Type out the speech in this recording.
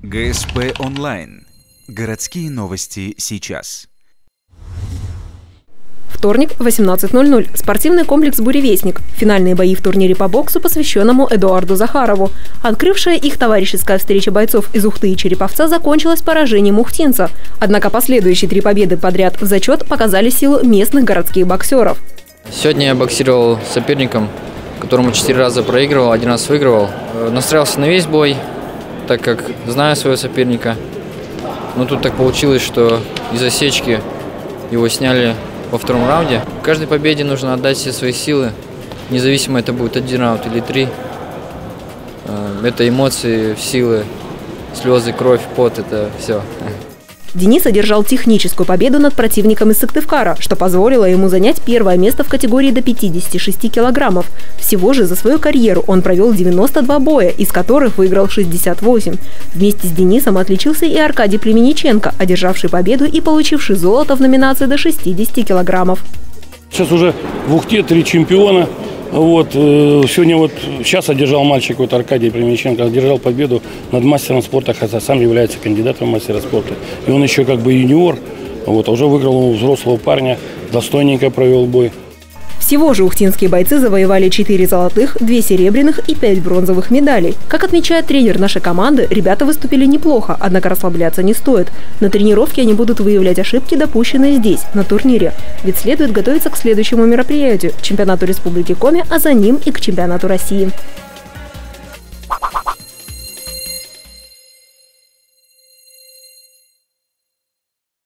ГСП онлайн. Городские новости сейчас. Вторник, 18:00. Спортивный комплекс «Буревестник». Финальные бои в турнире по боксу, посвященному Эдуарду Захарову. Открывшая их товарищеская встреча бойцов из Ухты и Череповца закончилась поражением ухтинца. Однако последующие 3 победы подряд в зачет показали силу местных городских боксеров. Сегодня я боксировал с соперником, которому 4 раза проигрывал, 1 раз выигрывал. Настраивался на весь бой, так как знаю своего соперника. Но тут так получилось, что из осечки его сняли во 2-м раунде. В каждой победе нужно отдать все свои силы, независимо это будет 1 раунд или 3. Это эмоции, силы, слезы, кровь, пот, это все. Денис одержал техническую победу над противником из Сыктывкара, что позволило ему занять 1-е место в категории до 56 килограммов. Всего же за свою карьеру он провел 92 боя, из которых выиграл 68. Вместе с Денисом отличился и Аркадий Племенниченко, одержавший победу и получивший золото в номинации до 60 килограммов. Сейчас уже в Ухте 3 чемпиона. Сегодня сейчас одержал мальчик Аркадий Племенниченко, одержал победу над мастером спорта, хотя сам является кандидатом в мастера спорта. И он еще как бы юниор, а уже выиграл у взрослого парня, достойненько провел бой. Всего же ухтинские бойцы завоевали 4 золотых, 2 серебряных и 5 бронзовых медалей. Как отмечает тренер нашей команды, ребята выступили неплохо, однако расслабляться не стоит. На тренировке они будут выявлять ошибки, допущенные здесь, на турнире. Ведь следует готовиться к следующему мероприятию – чемпионату Республики Коми, а за ним и к чемпионату России.